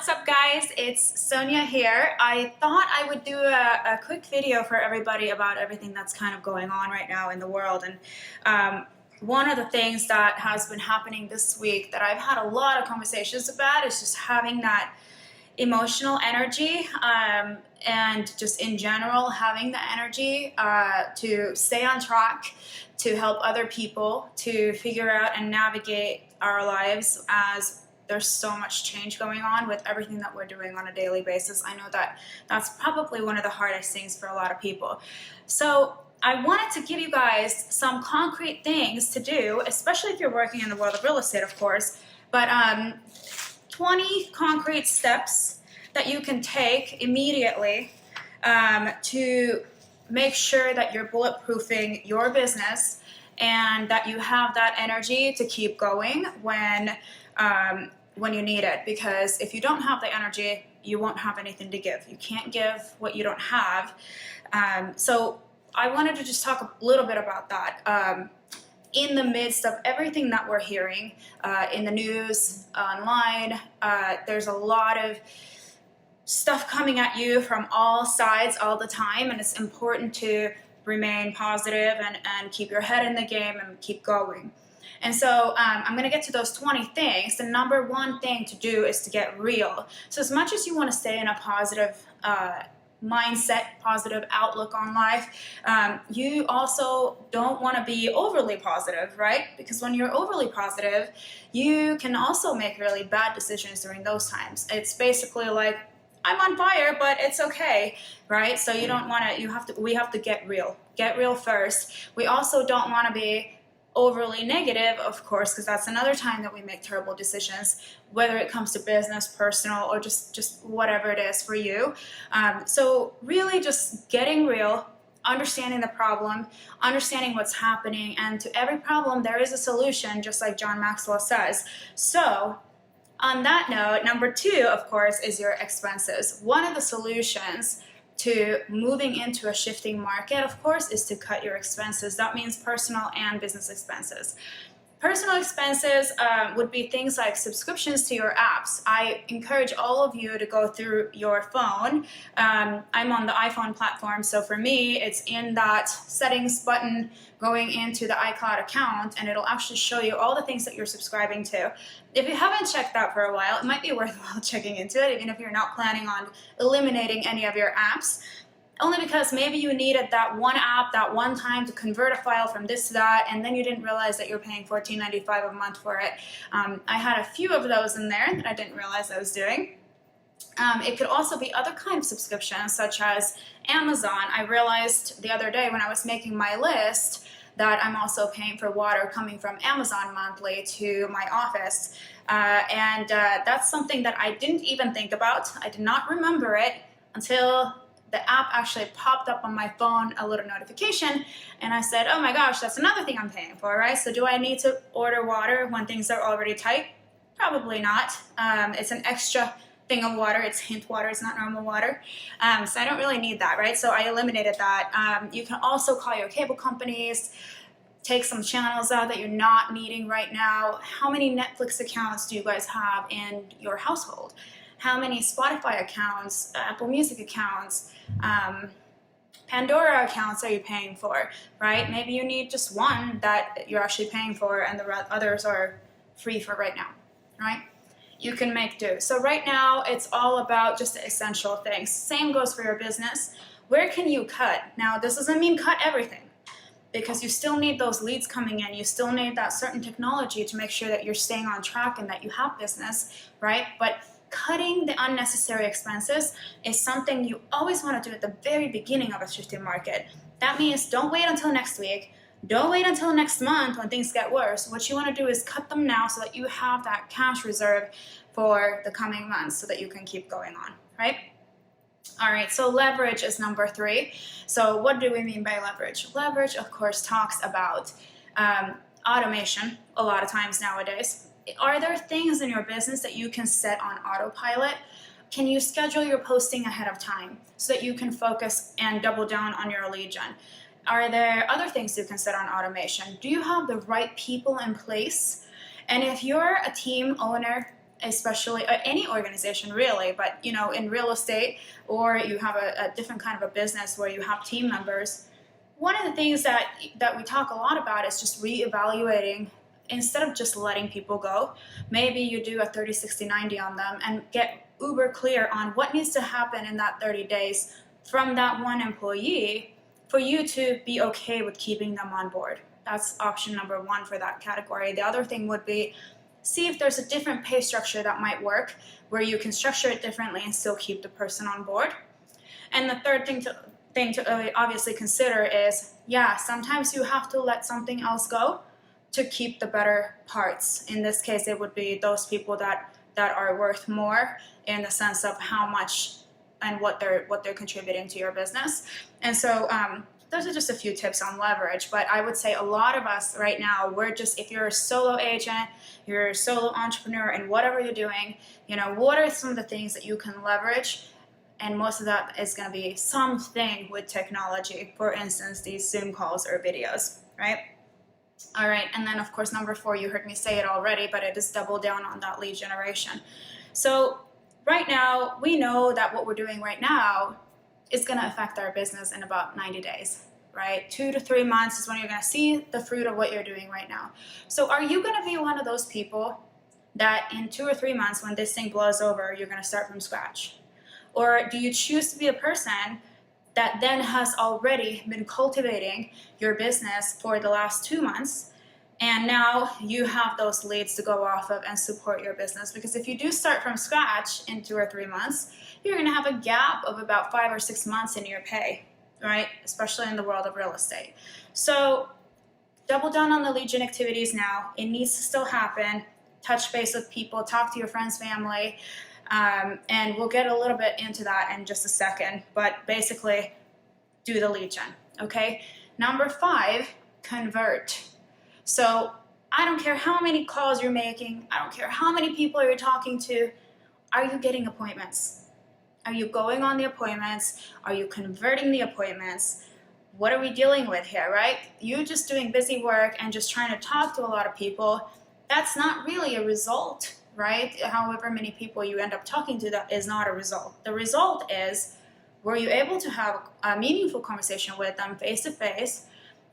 What's up, guys? It's Sonia here. I thought I would do a quick video for everybody about everything that's kind of going on right now in the world. And one of the things that has been happening this week that I've had a lot of conversations about is just having that emotional energy and just in general having the energy to stay on track, to help other people to figure out and navigate our lives as there's so much change going on with everything that we're doing on a daily basis. I know that that's probably one of the hardest things for a lot of people. So I wanted to give you guys some concrete things to do, especially if you're working in the world of real estate, of course, but 20 concrete steps that you can take immediately to make sure that you're bulletproofing your business and that you have that energy to keep going when you need it. Because if you don't have the energy, you won't have anything to give. You can't give what you don't have. So I wanted to just talk a little bit about that. In the midst of everything that we're hearing in the news, online, there's a lot of stuff coming at you from all sides all the time, and it's important to remain positive and keep your head in the game and keep going. And so I'm going to get to those 20 things. The number one thing to do is to get real. So as much as you want to stay in a positive mindset, positive outlook on life, you also don't want to be overly positive, right? Because when you're overly positive, you can also make really bad decisions during those times. It's basically like, I'm on fire, but it's okay, right? So you don't want to, we have to get real. Get real first. We also don't want to be overly negative, of course, because that's another time that we make terrible decisions, whether it comes to business, personal, or just whatever it is for you. So really just getting real, understanding the problem, understanding what's happening, and to every problem there is a solution, just like John Maxwell says. So on that note, number two, of course, is your expenses. One of the solutions to moving into a shifting market, of course, is to cut your expenses. That means personal and business expenses. Personal expenses would be things like subscriptions to your apps. I encourage all of you to go through your phone. I'm on the iPhone platform, so for me, it's in that settings button going into the iCloud account, and it'll actually show you all the things that you're subscribing to. If you haven't checked that for a while, it might be worthwhile checking into it, even if you're not planning on eliminating any of your apps. Only because maybe you needed that one app that one time to convert a file from this to that, and then you didn't realize that you're paying $14.95 a month for it. I had a few of those in there that I didn't realize I was doing. It could also be other kinds of subscriptions, such as Amazon. I realized the other day when I was making my list that I'm also paying for water coming from Amazon monthly to my office. And that's something that I didn't even think about. I did not remember it until the app actually popped up on my phone, a little notification, and I said, oh my gosh, that's another thing I'm paying for, right? So do I need to order water when things are already tight? Probably not. It's an extra thing of water. It's hint water. It's not normal water. So I don't really need that, right? So I eliminated that. You can also call your cable companies, take some channels out that you're not needing right now. How many Netflix accounts do you guys have in your household? How many Spotify accounts, Apple Music accounts, Pandora accounts are you paying for, right? Maybe you need just one that you're actually paying for and the others are free for right now, right? You can make do. So right now, it's all about just the essential things. Same goes for your business. Where can you cut? Now, this doesn't mean cut everything, because you still need those leads coming in. You still need that certain technology to make sure that you're staying on track and that you have business, right? But cutting the unnecessary expenses is something you always want to do at the very beginning of a shifting market. That means don't wait until next week. Don't wait until next month when things get worse. What you want to do is cut them now so that you have that cash reserve for the coming months so that you can keep going on, right? All right, so leverage is number three. So what do we mean by leverage? Leverage, of course, talks about automation a lot of times nowadays. Are there things in your business that you can set on autopilot? Can you schedule your posting ahead of time so that you can focus and double down on your lead gen? Are there other things you can set on automation? Do you have the right people in place? And if you're a team owner especially any organization really, but you know, in real estate, or you have a different kind of a business where you have team members, one of the things that we talk a lot about is just reevaluating. Instead of just letting people go, maybe you do a 30, 60, 90 on them and get uber clear on what needs to happen in that 30 days from that one employee for you to be okay with keeping them on board. That's option number one for that category. The other thing would be, see if there's a different pay structure that might work where you can structure it differently and still keep the person on board. And the third thing to obviously consider is, yeah, sometimes you have to let something else go to keep the better parts. In this case, it would be those people that are worth more in the sense of how much and what they're contributing to your business. And so those are just a few tips on leverage. But I would say a lot of us right now, we're just, if you're a solo agent, you're a solo entrepreneur, and whatever you're doing, you know, what are some of the things that you can leverage? And most of that is going to be something with technology. For instance, these Zoom calls or videos, right? All right, and then of course, number 4, you heard me say it already, but it is double down on that lead generation. So right now, we know that what we're doing right now is going to affect our business in about 90 days, right? 2 to 3 months is when you're going to see the fruit of what you're doing right now. So are you going to be one of those people that in 2 or 3 months, when this thing blows over, you're going to start from scratch? Or do you choose to be a person that then has already been cultivating your business for the last 2 months, and now you have those leads to go off of and support your business? Because if you do start from scratch in 2 or 3 months, you're going to have a gap of about 5 or 6 months in your pay, right? Especially in the world of real estate. So double down on the lead gen activities now. It needs to still happen. Touch base with people, talk to your friends, family, and we'll get a little bit into that in just a second, but basically do the lead gen, okay? Number 5, convert. So I don't care how many calls you're making, I don't care how many people you're talking to, are you getting appointments? Are you going on the appointments? Are you converting the appointments? What are we dealing with here, right? You just doing busy work and just trying to talk to a lot of people, that's not really a result, right? However many people you end up talking to, that is not a result. The result is, were you able to have a meaningful conversation with them face to face?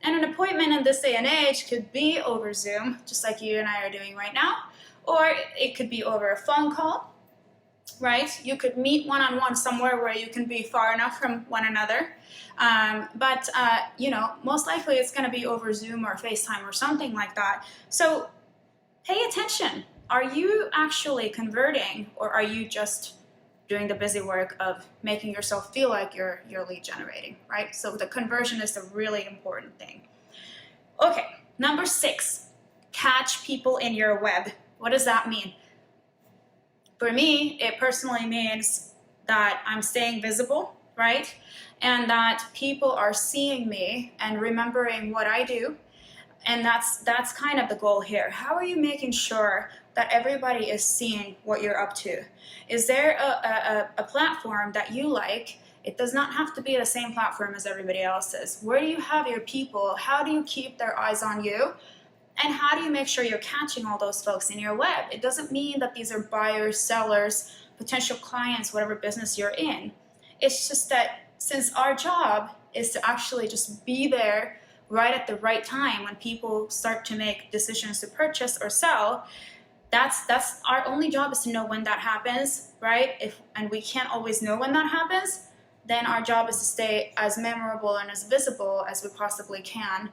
And an appointment in this day and age could be over Zoom, just like you and I are doing right now, or it could be over a phone call, right? You could meet one-on-one somewhere where you can be far enough from one another. But you know, most likely it's going to be over Zoom or FaceTime or something like that. So pay attention. Are you actually converting, or are you just doing the busy work of making yourself feel like you're lead generating, right? So the conversion is a really important thing. Okay, number 6, catch people in your web. What does that mean? For me, it personally means that I'm staying visible, right? And that people are seeing me and remembering what I do. And that's kind of the goal here. How are you making sure that everybody is seeing what you're up to? Is there a platform that you like? It does not have to be the same platform as everybody else's. Where do you have your people? How do you keep their eyes on you? And how do you make sure you're catching all those folks in your web? It doesn't mean that these are buyers, sellers, potential clients, whatever business you're in. It's just that since our job is to actually just be there right at the right time when people start to make decisions to purchase or sell, that's our only job, is to know when that happens, right? And we can't always know when that happens, then our job is to stay as memorable and as visible as we possibly can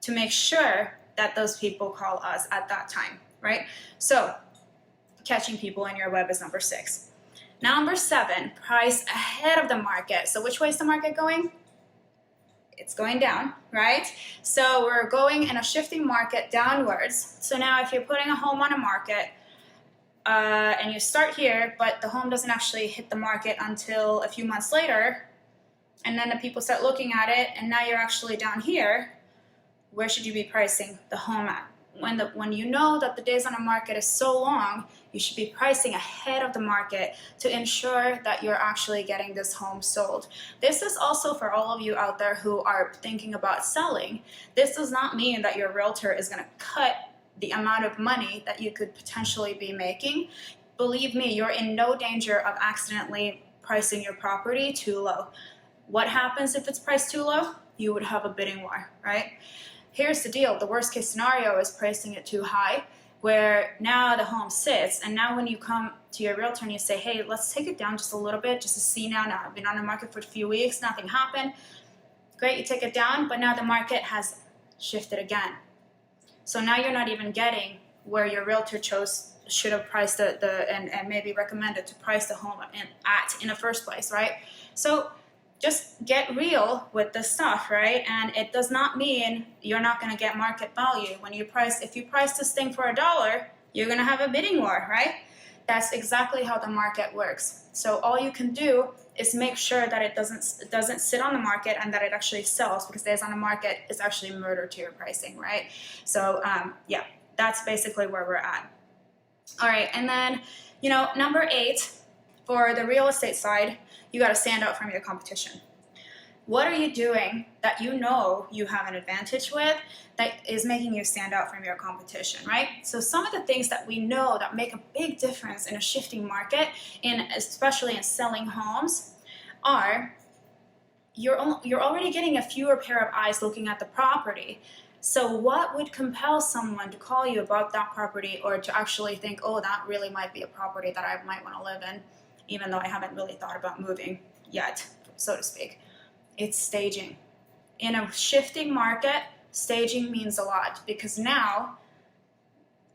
to make sure that those people call us at that time, right? So catching people in your web is number 6. Number 7, price ahead of the market. So which way is the market going? It's going down, right? So we're going in a shifting market downwards. So now if you're putting a home on a market and you start here, but the home doesn't actually hit the market until a few months later, and then the people start looking at it, and now you're actually down here, where should you be pricing the home at? When you know that the days on the market is so long, you should be pricing ahead of the market to ensure that you're actually getting this home sold. This is also for all of you out there who are thinking about selling. This does not mean that your realtor is going to cut the amount of money that you could potentially be making. believe me, you're in no danger of accidentally pricing your property too low. What happens if it's priced too low? You would have a bidding war, right? Here's the deal. The worst case scenario is pricing it too high, where now the home sits, and now when you come to your realtor and you say, hey, let's take it down just a little bit just to see now I've been on the market for a few weeks, nothing happened. Great, you take it down, but now the market has shifted again. So now you're not even getting where your realtor should have priced and maybe recommended to price the home in the first place, right? So just get real with this stuff, right? And it does not mean you're not going to get market value. If you price this thing for $1, you're going to have a bidding war, right? That's exactly how the market works. So all you can do is make sure that it doesn't sit on the market and that it actually sells, because days on the market is actually murder to your pricing, right? So yeah, that's basically where we're at. All right, and then, number 8, for the real estate side, you got to stand out from your competition. What are you doing that you have an advantage with that is making you stand out from your competition, right? So some of the things that we know that make a big difference in a shifting market, especially in selling homes, are you're already getting a fewer pair of eyes looking at the property. So what would compel someone to call you about that property, or to actually think, oh, that really might be a property that I might want to live in, even though I haven't really thought about moving yet, so to speak? It's staging. In a shifting market, staging means a lot, because now,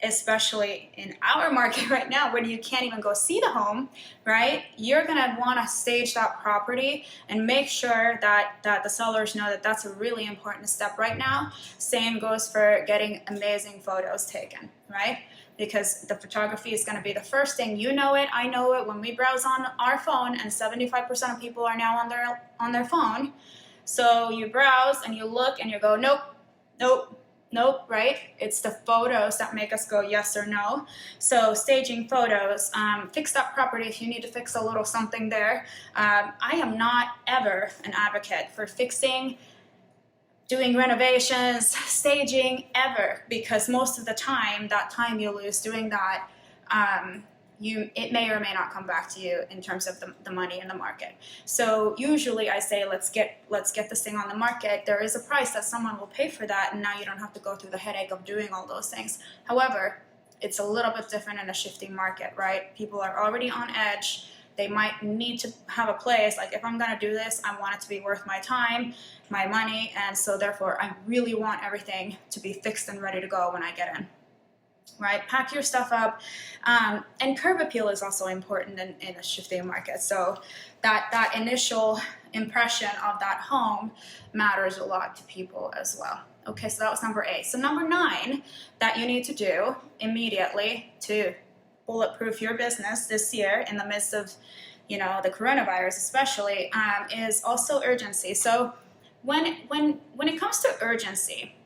especially in our market right now, when you can't even go see the home, right? You're gonna want to stage that property and make sure that the sellers know that that's a really important step right now. Same goes for getting amazing photos taken, right? Because the photography is going to be the first thing. You know it, I know it. When we browse on our phone, and 75% of people are now on their phone, so you browse and you look and you go, nope, nope, nope, right? It's the photos that make us go yes or no. So staging photos, fix that property if you need to fix a little something there. I am not ever an advocate for doing renovations, staging, ever, because most of the time, that time you lose doing that, it may or may not come back to you in terms of the money in the market. So usually I say, let's get this thing on the market. There is a price that someone will pay for that, and now you don't have to go through the headache of doing all those things. However, it's a little bit different in a shifting market, right? People are already on edge. They might need to have a place, like, if I'm gonna do this, I want it to be worth my time, my money, and so therefore I really want everything to be fixed and ready to go when I get in, right? Pack your stuff up. And curb appeal is also important in a shifting market. So that initial impression of that home matters a lot to people as well. Okay, so that was number 8. So number 9 that you need to do immediately to bulletproof your business this year in the midst of, the coronavirus especially, is also urgency. So when it comes to urgency,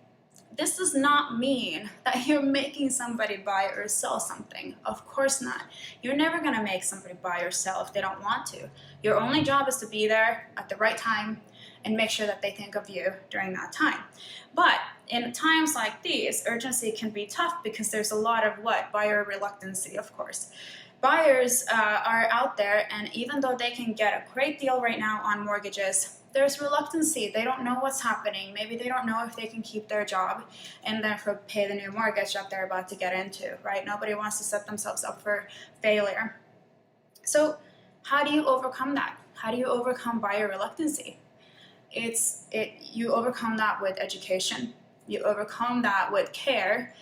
this does not mean that you're making somebody buy or sell something. Of course not. You're never going to make somebody buy or sell if they don't want to. Your only job is to be there at the right time and make sure that they think of you during that time. But in times like these, urgency can be tough because there's a lot of buyer reluctancy, of course. Buyers are out there, and even though they can get a great deal right now on mortgages, there's reluctancy. They don't know what's happening. Maybe they don't know if they can keep their job and therefore pay the new mortgage that they're about to get into, right? Nobody wants to set themselves up for failure. So how do you overcome that? How do you overcome buyer reluctancy? You overcome that with education. You overcome that with care.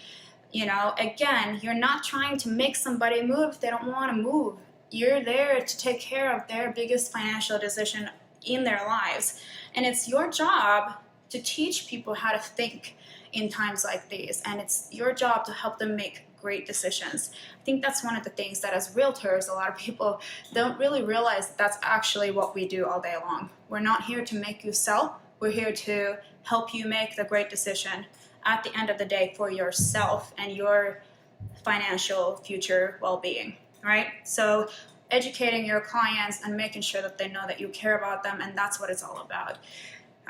Again, you're not trying to make somebody move if they don't want to move. You're there to take care of their biggest financial decision in their lives. And it's your job to teach people how to think in times like these. And it's your job to help them make great decisions. I think that's one of the things that as realtors, a lot of people don't really realize that's actually what we do all day long. We're not here to make you sell. We're here to help you make the great decision at the end of the day for yourself and your financial future well-being, right? So educating your clients and making sure that they know that you care about them, and that's what it's all about.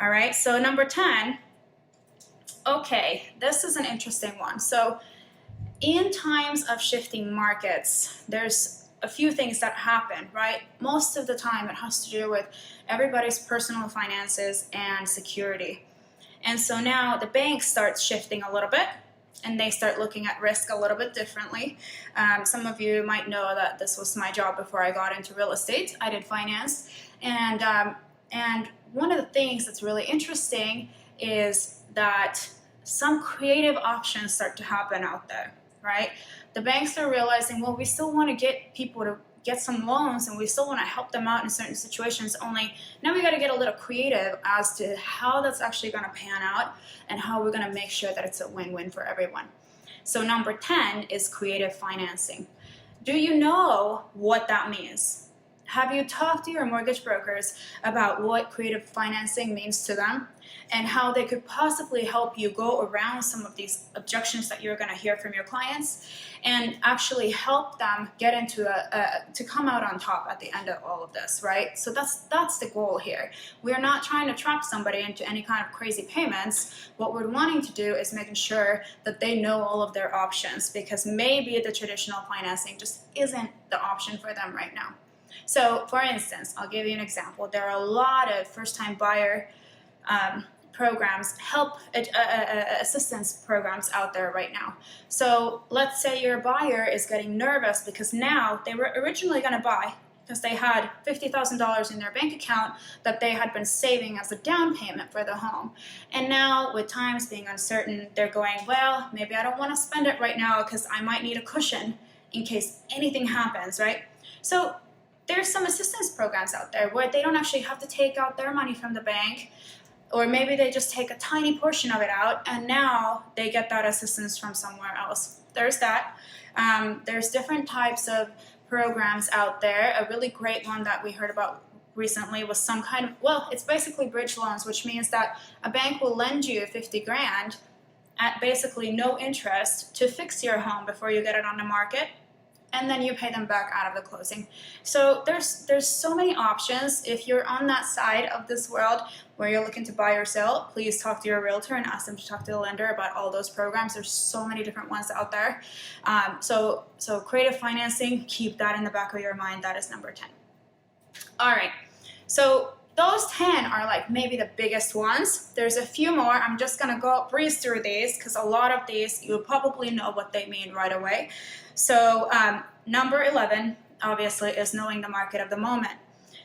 All right, so number 10, okay, this is an interesting one. So in times of shifting markets, there's a few things that happen, right? Most of the time it has to do with everybody's personal finances and security. And so now the bank starts shifting a little bit, and they start looking at risk a little bit differently. Some of you might know that this was my job before I got into real estate. I did finance, and one of the things that's really interesting is that some creative options start to happen out there, right? The banks are realizing, well, we still want to get people to get some loans, and we still want to help them out in certain situations, only now we got to get a little creative as to how that's actually going to pan out and how we're going to make sure that it's a win-win for everyone. So number 10 is creative financing. Do you know what that means? Have you talked to your mortgage brokers about what creative financing means to them and how they could possibly help you go around some of these objections that you're going to hear from your clients and actually help them get into to come out on top at the end of all of this, right? So that's the goal here. We're not trying to trap somebody into any kind of crazy payments. What we're wanting to do is making sure that they know all of their options, because maybe the traditional financing just isn't the option for them right now. So for instance, I'll give you an example. There are a lot of first-time buyer programs, assistance programs out there right now. So let's say your buyer is getting nervous because now they were originally going to buy because they had $50,000 in their bank account that they had been saving as a down payment for the home. And now with times being uncertain, they're going, well, maybe I don't want to spend it right now because I might need a cushion in case anything happens, right? So there's some assistance programs out there where they don't actually have to take out their money from the bank, or maybe they just take a tiny portion of it out and now they get that assistance from somewhere else. There's that. There's different types of programs out there. A really great one that we heard about recently was some kind of, well, it's basically bridge loans, which means that a bank will lend you 50 grand at basically no interest to fix your home before you get it on the market, and then you pay them back out of the closing. So there's so many options. If you're on that side of this world where you're looking to buy or sell, please talk to your realtor and ask them to talk to the lender about all those programs. There's so many different ones out there. So creative financing, keep that in the back of your mind. That is number 10. All right, so those 10 are like maybe the biggest ones. There's a few more. I'm just gonna breeze through these because a lot of these you'll probably know what they mean right away. So number 11, obviously, is knowing the market of the moment.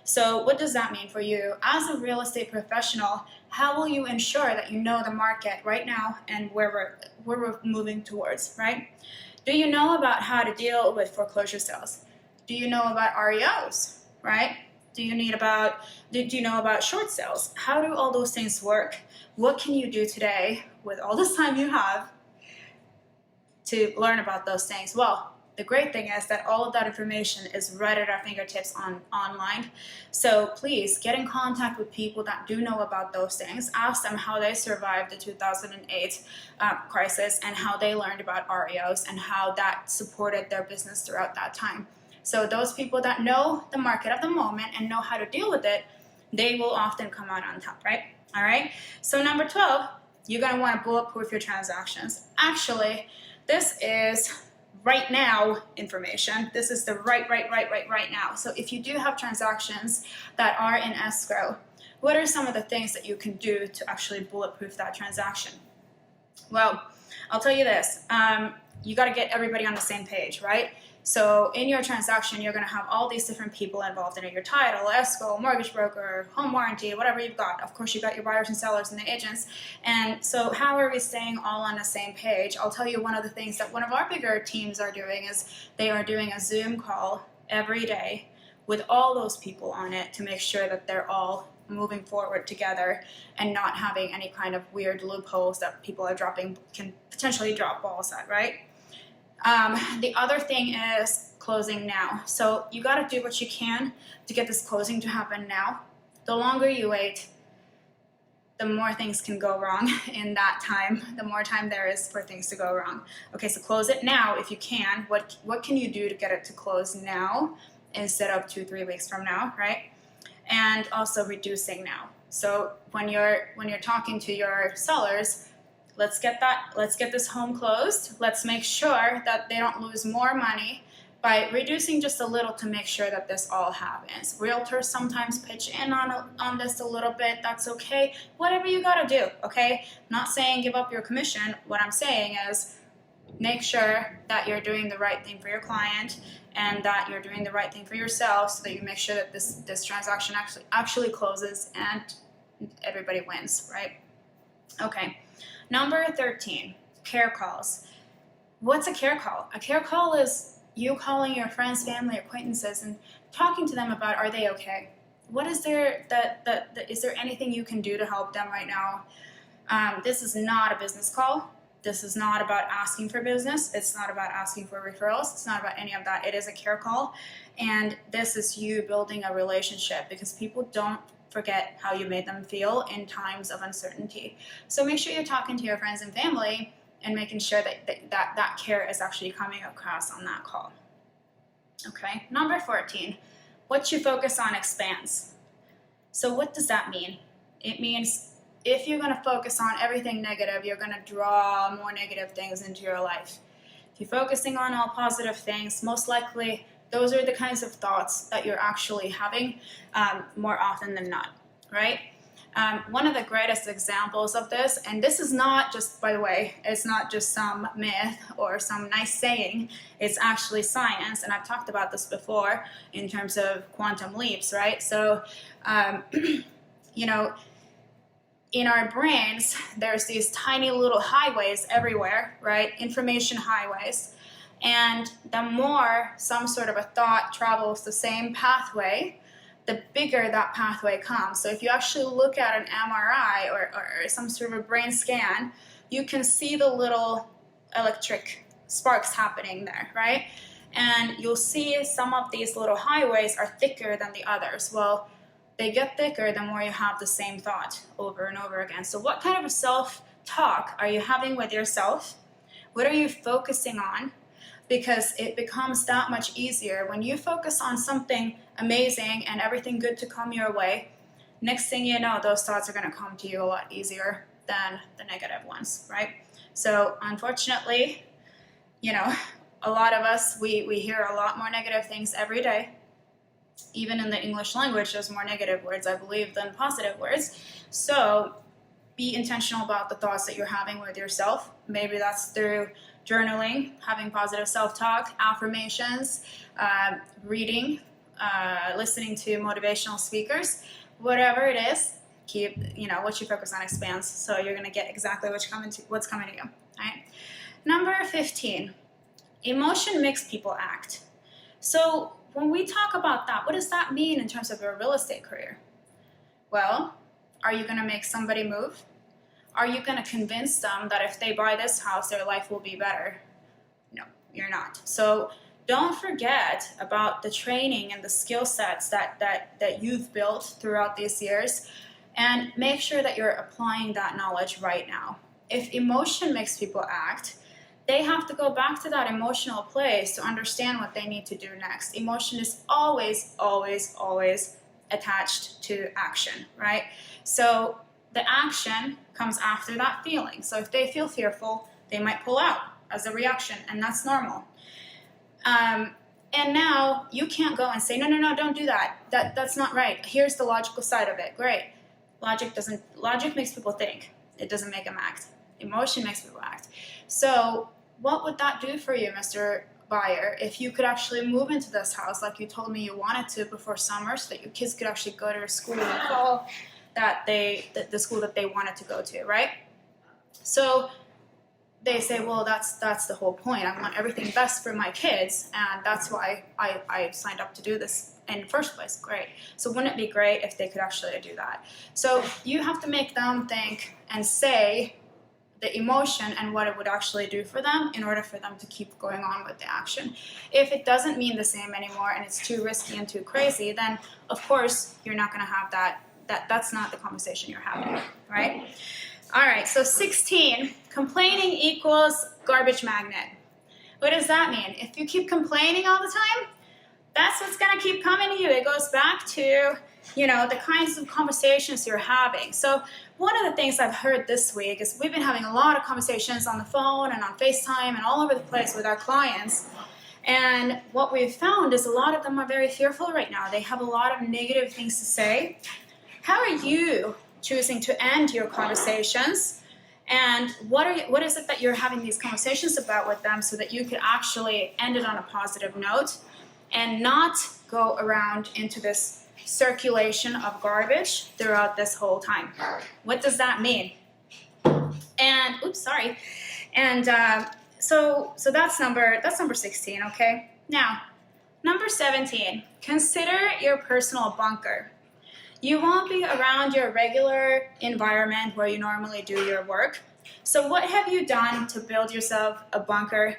So what does that mean for you? As a real estate professional, how will you ensure that you know the market right now and where we're moving towards, right? Do you know about how to deal with foreclosure sales? Do you know about REOs, right? Do you know about short sales? How do all those things work? What can you do today with all this time you have to learn about those things? Well, the great thing is that all of that information is right at our fingertips online. So please get in contact with people that do know about those things. Ask them how they survived the 2008 crisis and how they learned about REOs and how that supported their business throughout that time. So those people that know the market of the moment and know how to deal with it, they will often come out on top, right? All right. So number 12, you're going to want to bulletproof your transactions. Actually, this is right now information. This is the right now. So if you do have transactions that are in escrow, what are some of the things that you can do to actually bulletproof that transaction? Well, I'll tell you this. You got to get everybody on the same page, right? So in your transaction, you're going to have all these different people involved in it: your title, escrow, mortgage broker, home warranty, whatever you've got. Of course, you've got your buyers and sellers and the agents. And so how are we staying all on the same page? I'll tell you one of the things that one of our bigger teams are doing is they are doing a Zoom call every day with all those people on it to make sure that they're all moving forward together and not having any kind of weird loopholes that people are can potentially drop balls at, right? The other thing is closing now. So you got to do what you can to get this closing to happen now. The longer you wait, the more things can go wrong in that time, the more time there is for things to go wrong. Okay, so close it now if you can. What can you do to get it to close now instead of 2-3 weeks from now, right? And also reducing now. So when you're talking to your sellers, let's get this home closed. Let's make sure that they don't lose more money by reducing just a little to make sure that this all happens. Realtors sometimes pitch in on this a little bit. That's okay. Whatever you gotta do, okay? Not saying give up your commission. What I'm saying is make sure that you're doing the right thing for your client and that you're doing the right thing for yourself, so that you make sure that this transaction actually closes and everybody wins, right? Okay. Number 13, care calls. What's a care call? A care call is you calling your friends, family, acquaintances and talking to them about, are they okay? What is there is there anything you can do to help them right now? This is not a business call. This is not about asking for business. It's not about asking for referrals. It's not about any of that. It is a care call. And this is you building a relationship, because people don't forget how you made them feel in times of uncertainty. So make sure you're talking to your friends and family and making sure that care is actually coming across on that call. Okay, number 14, what you focus on expands. So what does that mean? It means if you're going to focus on everything negative, you're going to draw more negative things into your life. If you're focusing on all positive things, most likely those are the kinds of thoughts that you're actually having more often than not, right? One of the greatest examples of this, and this is not just, by the way, it's not just some myth or some nice saying, it's actually science, and I've talked about this before in terms of quantum leaps, right? So, you know, in our brains, there's these tiny little highways everywhere, right? Information highways. And the more some sort of a thought travels the same pathway, the bigger that pathway comes. So if you actually look at an MRI or some sort of a brain scan, you can see the little electric sparks happening there, right? And you'll see some of these little highways are thicker than the others. Well, they get thicker the more you have the same thought over and over again. So what kind of a self-talk are you having with yourself? What are you focusing on? Because it becomes that much easier when you focus on something amazing and everything good to come your way. Next thing you know, those thoughts are going to come to you a lot easier than the negative ones, right? So unfortunately, you know, a lot of us, we hear a lot more negative things every day. Even in the English language, there's more negative words, I believe, than positive words. So be intentional about the thoughts that you're having with yourself. Maybe that's through journaling, having positive self-talk, affirmations, reading, listening to motivational speakers, whatever it is. Keep, you know, what you focus on expands. So you're going to get exactly what's coming to you. All right. Number 15, emotion makes people act. So when we talk about that, what does that mean in terms of your real estate career? Well, are you going to make somebody move? Are you going to convince them that if they buy this house, their life will be better? No, you're not. So don't forget about the training and the skill sets that you've built throughout these years, and make sure that you're applying that knowledge right now. If emotion makes people act, they have to go back to that emotional place to understand what they need to do next. Emotion is always, always, always attached to action, right? So the action comes after that feeling. So if they feel fearful, they might pull out as a reaction, and that's normal. And now you can't go and say, no, don't do that. That's not right. Here's the logical side of it. Great. Logic makes people think. It doesn't make them act. Emotion makes people act. So what would that do for you, Mr. Buyer, if you could actually move into this house like you told me you wanted to before summer, so that your kids could actually go to a school in the fall, the school that they wanted to go to, right? So they say, well, that's the whole point. I want everything best for my kids, and that's why I signed up to do this in the first place. Great. So wouldn't it be great if they could actually do that? So you have to make them think and say the emotion and what it would actually do for them in order for them to keep going on with the action. If it doesn't mean the same anymore and it's too risky and too crazy, then of course you're not going to have that's not the conversation you're having, right? All right, so 16, complaining equals garbage magnet. What does that mean? If you keep complaining all the time, that's what's going to keep coming to you. It goes back to, you know, the kinds of conversations you're having. So one of the things I've heard this week is we've been having a lot of conversations on the phone and on FaceTime and all over the place with our clients. And what we've found is a lot of them are very fearful right now. They have a lot of negative things to say. How are you choosing to end your conversations? And what is it that you're having these conversations about with them so that you could actually end it on a positive note and not go around into this circulation of garbage throughout this whole time? What does that mean? And so that's number 16. Okay, now number 17, consider your personal bunker. You won't be around your regular environment where you normally do your work. So what have you done to build yourself a bunker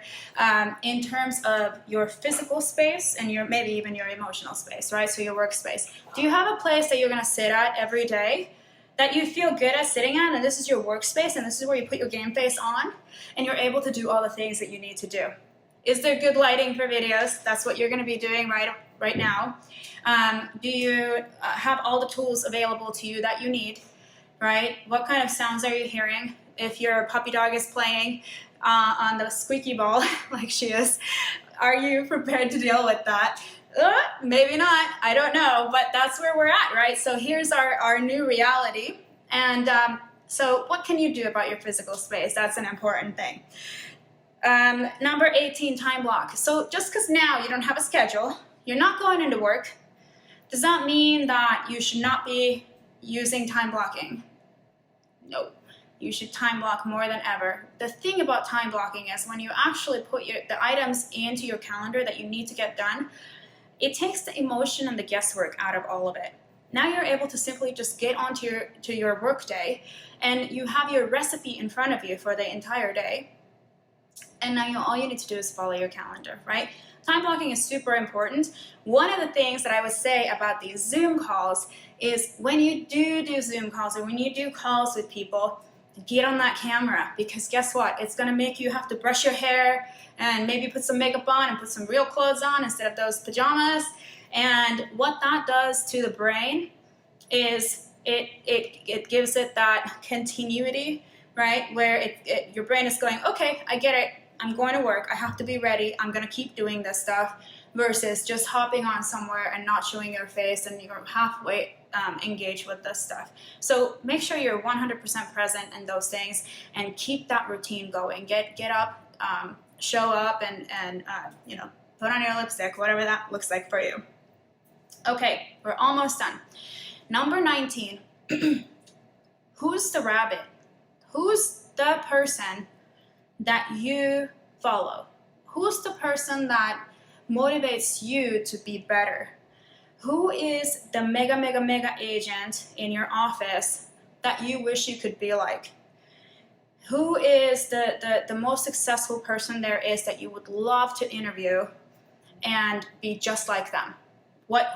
in terms of your physical space and maybe even your emotional space, right? So your workspace. Do you have a place that you're going to sit at every day that you feel good at sitting at, and this is your workspace, and this is where you put your game face on, and you're able to do all the things that you need to do? Is there good lighting for videos? That's what you're going to be doing right now. Do you have all the tools available to you that you need, right? What kind of sounds are you hearing? If your puppy dog is playing on the squeaky ball like she is, are you prepared to deal with that? Maybe not, I don't know, but that's where we're at, right? So here's our new reality. And so what can you do about your physical space? That's an important thing. Number 18, time block. So just because now you don't have a schedule, you're not going into work, does that mean that you should not be using time blocking? No. You should time block more than ever. The thing about time blocking is when you actually put the items into your calendar that you need to get done, it takes the emotion and the guesswork out of all of it. Now you're able to simply just get onto your work day, and you have your recipe in front of you for the entire day. And now all you need to do is follow your calendar, right? Time blocking is super important. One of the things that I would say about these Zoom calls is when you do Zoom calls or when you do calls with people, get on that camera, because guess what? It's going to make you have to brush your hair and maybe put some makeup on and put some real clothes on instead of those pajamas. And what that does to the brain is it gives it that continuity, right? Where your brain is going, okay, I get it. I'm going to work. I have to be ready. I'm going to keep doing this stuff, versus just hopping on somewhere and not showing your face and you're halfway engaged with this stuff. So make sure you're 100% present in those things and keep that routine going. Get up, show up, and put on your lipstick, whatever that looks like for you. Okay, we're almost done. Number 19, who's the rabbit? Who's the person that you follow? Who's the person that motivates you to be better? Who is the mega agent in your office that you wish you could be like? Who is the most successful person there is that you would love to interview and be just like them?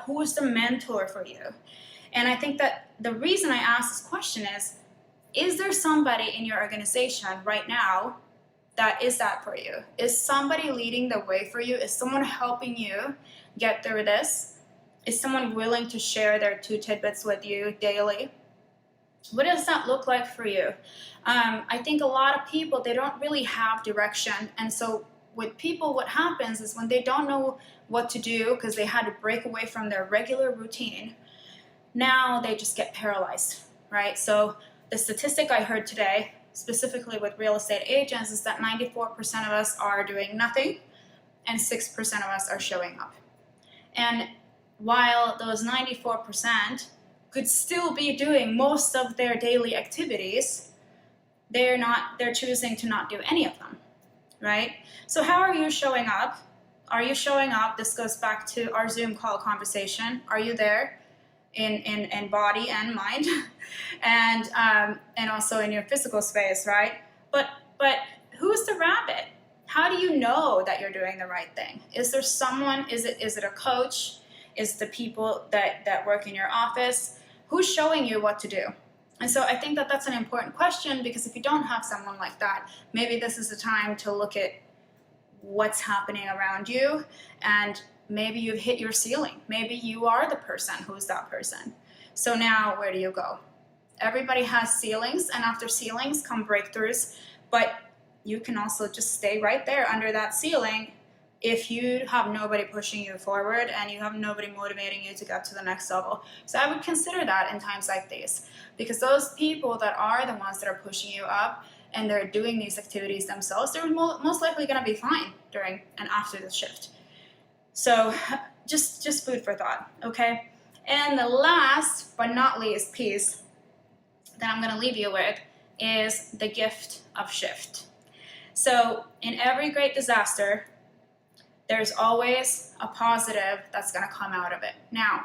Who is the mentor for you? And I think that the reason I ask this question is there somebody in your organization right now that is that for you? Is somebody leading the way for you? Is someone helping you get through this? Is someone willing to share their 2 tidbits with you daily? What does that look like for you? I think a lot of people, they don't really have direction. And so with people, what happens is when they don't know what to do because they had to break away from their regular routine, now they just get paralyzed, right? So the statistic I heard today, specifically with real estate agents, is that 94% of us are doing nothing and 6% of us are showing up. And while those 94% could still be doing most of their daily activities, they're choosing to not do any of them, right? So how are you showing up? Are you showing up? This goes back to our Zoom call conversation. Are you there in body and mind, and also in your physical space, right? But who's the rabbit? How do you know that you're doing the right thing? Is there someone? Is it a coach? Is the people that work in your office? Who's showing you what to do? And so I think that that's an important question, because if you don't have someone like that, maybe this is the time to look at what's happening around you, and maybe you've hit your ceiling. Maybe you are the person who's that person. So now where do you go? Everybody has ceilings, and after ceilings come breakthroughs, but you can also just stay right there under that ceiling if you have nobody pushing you forward and you have nobody motivating you to get to the next level. So I would consider that in times like these, because those people that are the ones that are pushing you up and they're doing these activities themselves, they're most likely going to be fine during and after the shift. So just food for thought, okay? And the last but not least piece that I'm going to leave you with is the gift of shift. So in every great disaster, there's always a positive that's going to come out of it. Now,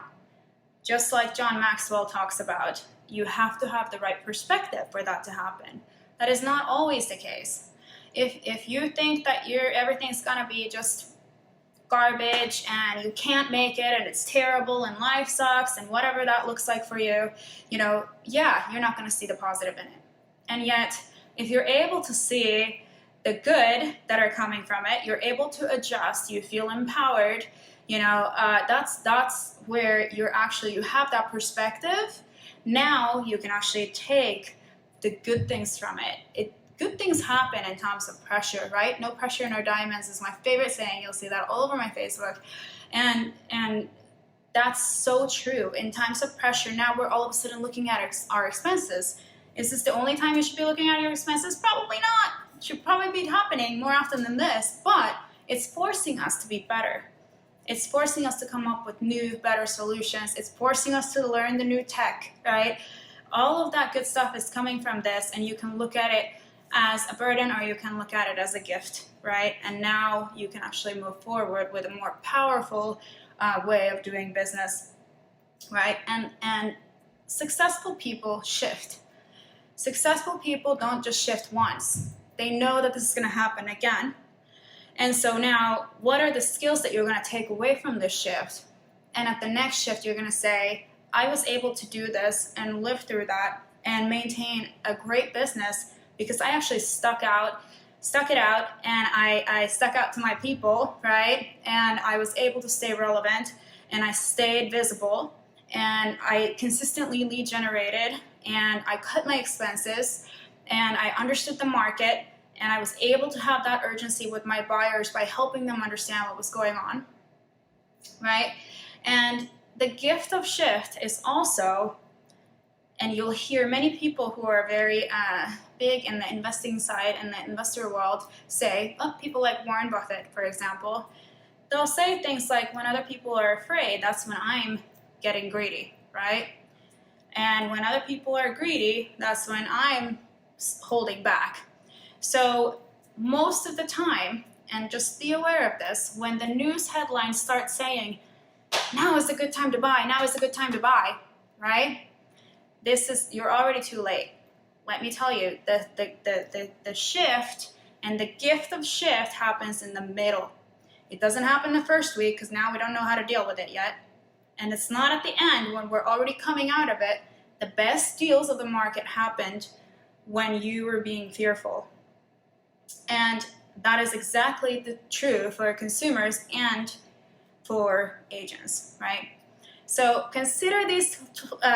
just like John Maxwell talks about, you have to have the right perspective for that to happen. That is not always the case. If you think that everything's going to be just garbage and you can't make it and it's terrible and life sucks and whatever that looks like for you, yeah, you're not going to see the positive in it. And yet, if you're able to see the good that are coming from it, you're able to adjust, you feel empowered, that's where you have that perspective. Now you can actually take the good things from it. Good things happen in times of pressure, right? No pressure, no diamonds is my favorite saying. You'll see that all over my Facebook. And that's so true. In times of pressure, now we're all of a sudden looking at our expenses. Is this the only time you should be looking at your expenses? Probably not. It should probably be happening more often than this, but it's forcing us to be better. It's forcing us to come up with new, better solutions. It's forcing us to learn the new tech, right? All of that good stuff is coming from this, and you can look at it as a burden or you can look at it as a gift, right? And now you can actually move forward with a more powerful way of doing business, right? And successful people shift. Successful people don't just shift once. They know that this is going to happen again. And so now, what are the skills that you're going to take away from this shift? And at the next shift, you're going to say, I was able to do this and live through that and maintain a great business because I actually stuck it out, and I stuck out to my people, right? And I was able to stay relevant, and I stayed visible, and I consistently lead generated, and I cut my expenses, and I understood the market, and I was able to have that urgency with my buyers by helping them understand what was going on, right? And the gift of shift is also, and you'll hear many people who are very big in the investing side and the investor world say, people like Warren Buffett, for example, they'll say things like, when other people are afraid, that's when I'm getting greedy, right? And when other people are greedy, that's when I'm holding back. So most of the time, and just be aware of this, when the news headlines start saying, now is a good time to buy, now is a good time to buy, right? You're already too late. Let me tell you, the shift and the gift of shift happens in the middle. It doesn't happen the first week because now we don't know how to deal with it yet. And it's not at the end when we're already coming out of it. The best deals of the market happened when you were being fearful. And that is exactly true for consumers and for agents, right? So consider these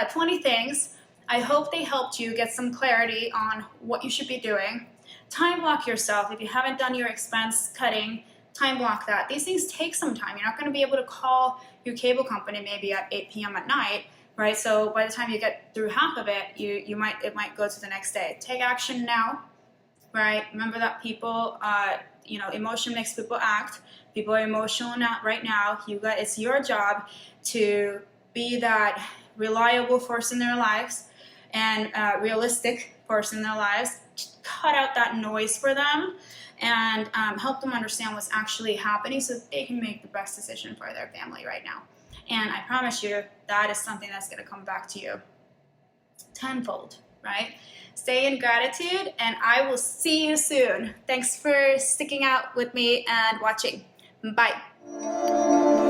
20 things. I hope they helped you get some clarity on what you should be doing. Time block yourself. If you haven't done your expense cutting, time block that. These things take some time. You're not going to be able to call your cable company maybe at 8 p.m. at night, right? So by the time you get through half of it, it might go to the next day. Take action now, right? Remember that people, emotion makes people act. People are emotional right now. It's your job to be that reliable force in their lives and realistic force in their lives. Cut out that noise for them and help them understand what's actually happening so that they can make the best decision for their family right now. And I promise you, that is something that's going to come back to you tenfold, right? Stay in gratitude, and I will see you soon. Thanks for sticking out with me and watching. Bye.